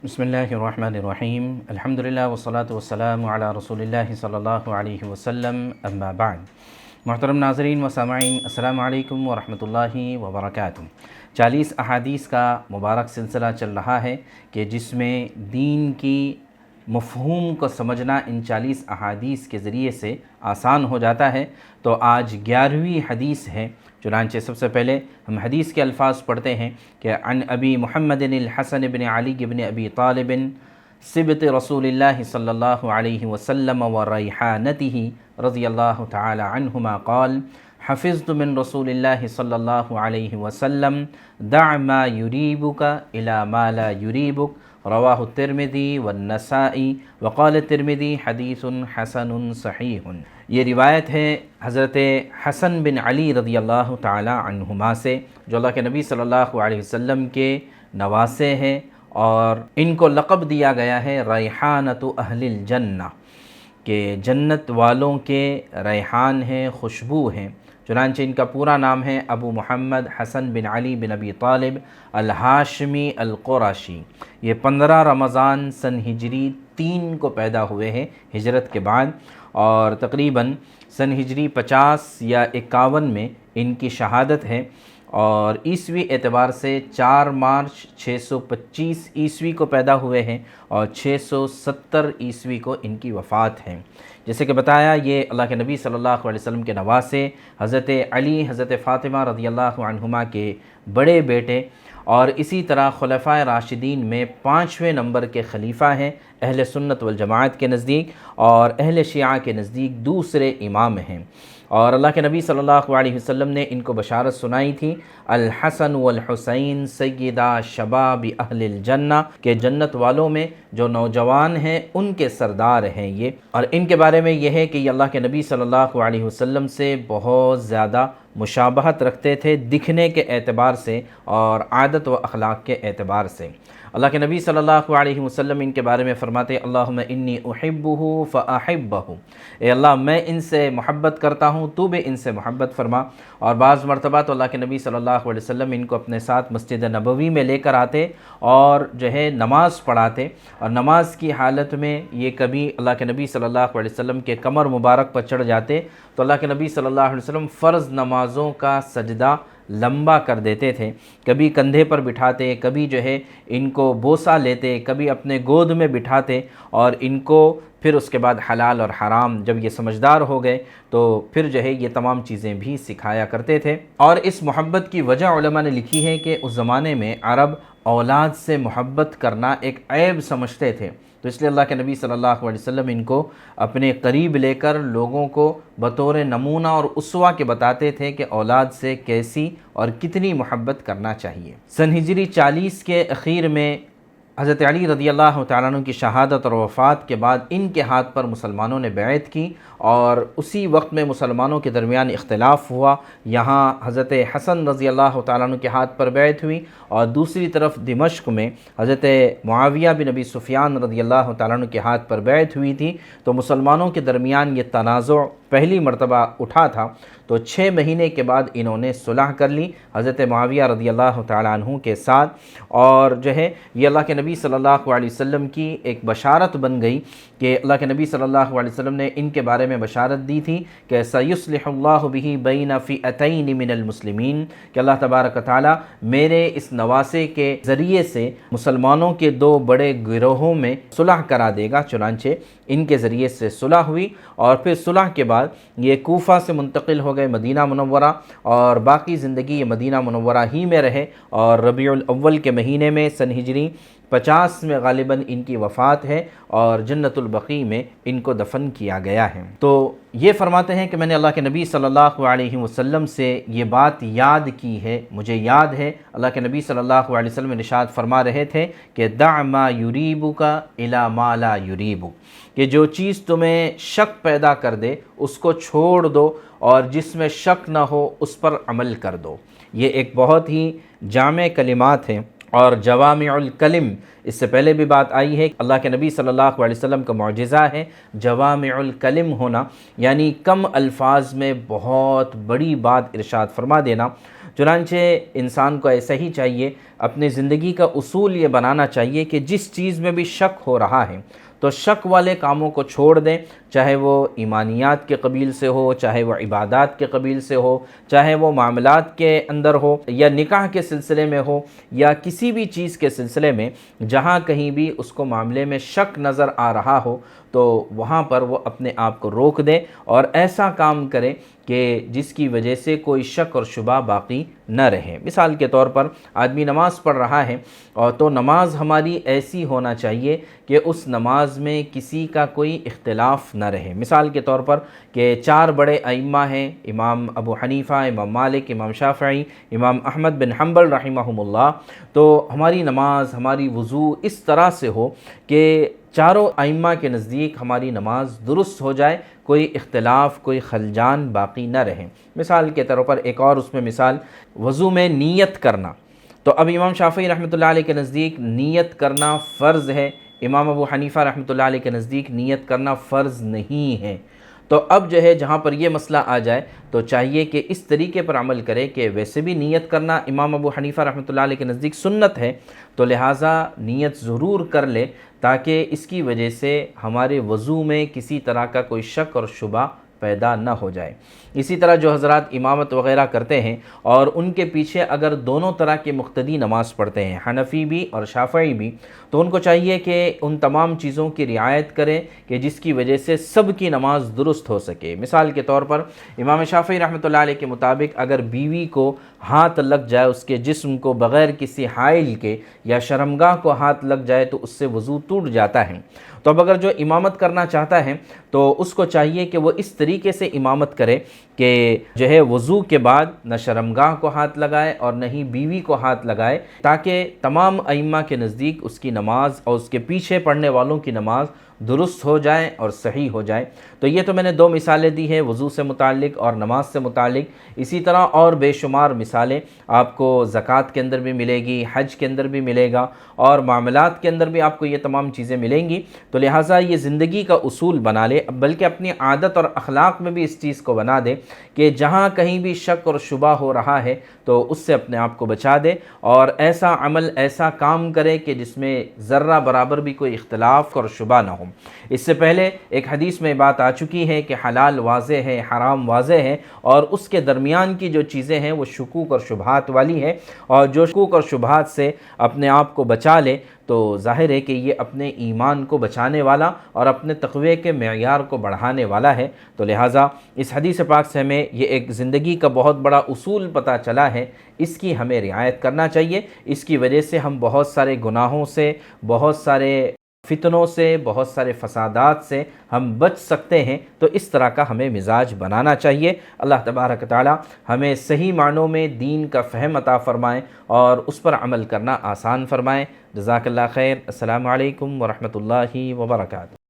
بسم اللہ الرحمن الرحیم الحمدللہ والصلاة والسلام علی رسول اللہ صلی اللہ علیہ وسلم اما بعد۔ محترم ناظرین و سامعین، السلام علیکم ورحمۃ اللہ وبرکاتہ۔ 40 احادیث کا مبارک سلسلہ چل رہا ہے کہ جس میں دین کی مفہوم کو سمجھنا ان 40 احادیث کے ذریعے سے آسان ہو جاتا ہے۔ تو آج 11ویں حدیث ہے، چنانچہ سب سے پہلے ہم حدیث کے الفاظ پڑھتے ہیں کہ عن ابی محمد الحسن بن علی بن ابی طالب سبط رسول اللہ صلی اللہ علیہ وسلم وریحانتہ رضی اللہ تعالی عنہما قال حفظت من رسول اللہ صلی اللہ علیہ وسلم دع ما یریبک الی ما لا یریبک رواہ الترمذی والنسائی وقال الترمذی حدیث حسن صحیح۔ یہ روایت ہے حضرت حسن بن علی رضی اللہ تعالی عنہما سے، جو اللہ کے نبی صلی اللہ علیہ وسلم کے نواسے ہیں، اور ان کو لقب دیا گیا ہے ریحانۃ اہل الجنہ، کہ جنت والوں کے ریحان ہیں، خوشبو ہیں۔ چنانچہ ان کا پورا نام ہے ابو محمد حسن بن علی بن ابی طالب الہاشمی القرشی۔ یہ 15 رمضان سن ہجری 3 کو پیدا ہوئے ہیں ہجرت کے بعد، اور تقریباً سن ہجری 50 یا 51 میں ان کی شہادت ہے، اور عیسوی اعتبار سے 4 مارچ 625 عیسوی کو پیدا ہوئے ہیں، اور 670 عیسوی کو ان کی وفات ہے۔ جیسے کہ بتایا، یہ اللہ کے نبی صلی اللہ علیہ وسلم کے نواسے حضرت علی، حضرت فاطمہ رضی اللہ عنہما کے بڑے بیٹے، اور اسی طرح خلفائے راشدین میں 5ویں نمبر کے خلیفہ ہیں، اہل سنت والجماعت کے نزدیک، اور اہل شیعہ کے نزدیک دوسرے امام ہیں۔ اور اللہ کے نبی صلی اللہ علیہ وسلم نے ان کو بشارت سنائی تھی، الحسن والحسین سیدہ شباب اہل الجنہ، کہ جنت والوں میں جو نوجوان ہیں ان کے سردار ہیں یہ۔ اور ان کے بارے میں یہ ہے کہ یہ اللہ کے نبی صلی اللہ علیہ وسلم سے بہت زیادہ مشابہت رکھتے تھے، دکھنے کے اعتبار سے اور عادت و اخلاق کے اعتبار سے۔ اللہ کے نبی صلی اللہ علیہ وسلم ان کے بارے میں فرماتے، اللہم انی احبہ فاحبہ، اے اللہ میں ان سے محبت کرتا ہوں، تو بھی ان سے محبت فرما۔ اور بعض مرتبہ تو اللہ کے نبی صلی اللہ علیہ وسلم ان کو اپنے ساتھ مسجد نبوی میں لے کر آتے اور جو ہے نماز پڑھاتے، اور نماز کی حالت میں یہ کبھی اللہ کے نبی صلی اللہ علیہ وسلم کے کمر مبارک پر چڑھ جاتے تو اللہ کے نبی صلی اللہ علیہ وسلم فرض نمازوں کا سجدہ لمبا کر دیتے تھے، کبھی کندھے پر بٹھاتے، کبھی جو ہے ان کو بوسہ لیتے، کبھی اپنے گود میں بٹھاتے، اور ان کو پھر اس کے بعد حلال اور حرام جب یہ سمجھدار ہو گئے تو پھر جو ہے یہ تمام چیزیں بھی سکھایا کرتے تھے۔ اور اس محبت کی وجہ علماء نے لکھی ہے کہ اس زمانے میں عرب اولاد سے محبت کرنا ایک عیب سمجھتے تھے، تو اس لیے اللہ کے نبی صلی اللہ علیہ وسلم ان کو اپنے قریب لے کر لوگوں کو بطور نمونہ اور اسوہ کے بتاتے تھے کہ اولاد سے کیسی اور کتنی محبت کرنا چاہیے۔ سن ہجری 40 کے اخیر میں حضرت علی رضی اللہ تعالیٰ عنہ کی شہادت اور وفات کے بعد ان کے ہاتھ پر مسلمانوں نے بیعت کی، اور اسی وقت میں مسلمانوں کے درمیان اختلاف ہوا۔ یہاں حضرت حسن رضی اللہ تعالیٰ عنہ کے ہاتھ پر بیعت ہوئی، اور دوسری طرف دمشق میں حضرت معاویہ بن ابی سفیان رضی اللہ تعالیٰ عنہ کے ہاتھ پر بیعت ہوئی تھی۔ تو مسلمانوں کے درمیان یہ تنازع پہلی مرتبہ اٹھا تھا، تو 6 مہینے کے بعد انہوں نے صلح کر لی حضرت معاویہ رضی اللہ تعالیٰ عنہ کے ساتھ، اور جو ہے یہ اللہ کے نبی صلی اللہ علیہ وسلم کی ایک بشارت بن گئی کہ اللہ کے نبی صلی اللہ علیہ وسلم نے ان کے بارے میں بشارت دی تھی کہ سیصلح اللہ بہ بین فئتین من المسلمین، کہ اللہ تبارک و تعالیٰ میرے اس نواسے کے ذریعے سے مسلمانوں کے 2 بڑے گروہوں میں صلح کرا دے گا۔ چنانچہ ان کے ذریعے سے صلح ہوئی، اور پھر صلح کے بعد یہ کوفہ سے منتقل ہو گئے مدینہ منورہ، اور باقی زندگی یہ مدینہ منورہ ہی میں رہے، اور ربیع الاول کے مہینے میں سن ہجری 50 میں غالباً ان کی وفات ہے، اور جنت البقیع میں ان کو دفن کیا گیا ہے۔ تو یہ فرماتے ہیں کہ میں نے اللہ کے نبی صلی اللہ علیہ وسلم سے یہ بات یاد کی ہے، مجھے یاد ہے اللہ کے نبی صلی اللہ علیہ وسلم ارشاد فرما رہے تھے کہ دع ما یریبک الی ما لا یریبک، کہ جو چیز تمہیں شک پیدا کر دے اس کو چھوڑ دو، اور جس میں شک نہ ہو اس پر عمل کر دو۔ یہ ایک بہت ہی جامع کلمات ہیں، اور جوامع الکلم، اس سے پہلے بھی بات آئی ہے کہ اللہ کے نبی صلی اللہ علیہ وسلم کا معجزہ ہے جوامع الکلم ہونا، یعنی کم الفاظ میں بہت بڑی بات ارشاد فرما دینا۔ چنانچہ انسان کو ایسا ہی چاہیے، اپنے زندگی کا اصول یہ بنانا چاہیے کہ جس چیز میں بھی شک ہو رہا ہے تو شک والے کاموں کو چھوڑ دیں، چاہے وہ ایمانیات کے قبیل سے ہو، چاہے وہ عبادات کے قبیل سے ہو، چاہے وہ معاملات کے اندر ہو، یا نکاح کے سلسلے میں ہو، یا کسی بھی چیز کے سلسلے میں جہاں کہیں بھی اس کو معاملے میں شک نظر آ رہا ہو تو وہاں پر وہ اپنے آپ کو روک دے اور ایسا کام کرے کہ جس کی وجہ سے کوئی شک اور شبہ باقی نہ رہے۔ مثال کے طور پر آدمی نماز پڑھ رہا ہے اور تو نماز ہماری ایسی ہونا چاہیے کہ اس نماز میں کسی کا کوئی اختلاف نہ رہے۔ مثال کے طور پر کہ 4 بڑے ائمہ ہیں، امام ابو حنیفہ، امام مالک، امام شافعی، امام احمد بن حنبل رحمہم اللہ، تو ہماری نماز، ہماری وضو اس طرح سے ہو کہ چاروں ائمہ کے نزدیک ہماری نماز درست ہو جائے، کوئی اختلاف، کوئی خلجان باقی نہ رہیں۔ مثال کے طور پر ایک اور اس میں مثال، وضو میں نیت کرنا، تو اب امام شافعی رحمۃ اللہ علیہ کے نزدیک نیت کرنا فرض ہے، امام ابو حنیفہ رحمۃ اللہ علیہ کے نزدیک نیت کرنا فرض نہیں ہے۔ تو اب جو ہے جہاں پر یہ مسئلہ آ جائے تو چاہیے کہ اس طریقے پر عمل کرے کہ ویسے بھی نیت کرنا امام ابو حنیفہ رحمۃ اللہ علیہ کے نزدیک سنت ہے، تو لہٰذا نیت ضرور کر لے تاکہ اس کی وجہ سے ہمارے وضو میں کسی طرح کا کوئی شک اور شبہ پیدا نہ ہو جائے۔ اسی طرح جو حضرات امامت وغیرہ کرتے ہیں اور ان کے پیچھے اگر دونوں طرح کے مقتدی نماز پڑھتے ہیں، حنفی بھی اور شافعی بھی، تو ان کو چاہیے کہ ان تمام چیزوں کی رعایت کریں کہ جس کی وجہ سے سب کی نماز درست ہو سکے۔ مثال کے طور پر امام شافعی رحمۃ اللہ علیہ کے مطابق اگر بیوی کو ہاتھ لگ جائے اس کے جسم کو بغیر کسی حائل کے، یا شرمگاہ کو ہاتھ لگ جائے تو اس سے وضو ٹوٹ جاتا ہے، تو اب اگر جو امامت کرنا چاہتا ہے تو اس کو چاہیے کہ وہ اس طریقے سے امامت کرے کہ جو ہے وضو کے بعد نہ شرمگاہ کو ہاتھ لگائے اور نہ ہی بیوی کو ہاتھ لگائے، تاکہ تمام ائمہ کے نزدیک اس کی نماز اور اس کے پیچھے پڑھنے والوں کی نماز درست ہو جائے اور صحیح ہو جائے۔ تو یہ تو میں نے 2 مثالیں دی ہیں وضو سے متعلق اور نماز سے متعلق، اسی طرح اور بے شمار مثالیں آپ کو زکوٰۃ کے اندر بھی ملے گی، حج کے اندر بھی ملے گا، اور معاملات کے اندر بھی آپ کو یہ تمام چیزیں ملیں گی۔ تو لہٰذا یہ زندگی کا اصول بنا لے، بلکہ اپنی عادت اور اخلاق میں بھی اس چیز کو بنا دے کہ جہاں کہیں بھی شک اور شبہ ہو رہا ہے تو اس سے اپنے آپ کو بچا دے، اور ایسا عمل، ایسا کام کرے کہ جس میں ذرہ برابر بھی کوئی اختلاف اور شبہ نہ ہو۔ اس سے پہلے ایک حدیث میں بات آ چکی ہے کہ حلال واضح ہے، حرام واضح ہے، اور اس کے درمیان کی جو چیزیں ہیں وہ شکوک اور شبہات والی ہے، اور جو شکوک اور شبہات سے اپنے آپ کو بچا لے تو ظاہر ہے کہ یہ اپنے ایمان کو بچانے والا اور اپنے تقوی کے معیار کو بڑھانے والا ہے۔ تو لہٰذا اس حدیث پاک سے ہمیں یہ ایک زندگی کا بہت بڑا اصول پتہ چلا ہے، اس کی ہمیں رعایت کرنا چاہیے۔ اس کی وجہ سے ہم بہت سارے گناہوں سے، بہت سارے فتنوں سے، بہت سارے فسادات سے ہم بچ سکتے ہیں۔ تو اس طرح کا ہمیں مزاج بنانا چاہیے۔ اللہ تبارک تعالی ہمیں صحیح معنوں میں دین کا فہم عطا فرمائیں اور اس پر عمل کرنا آسان فرمائیں۔ جزاک اللہ خیر۔ السلام علیکم ورحمۃ اللہ وبرکاتہ۔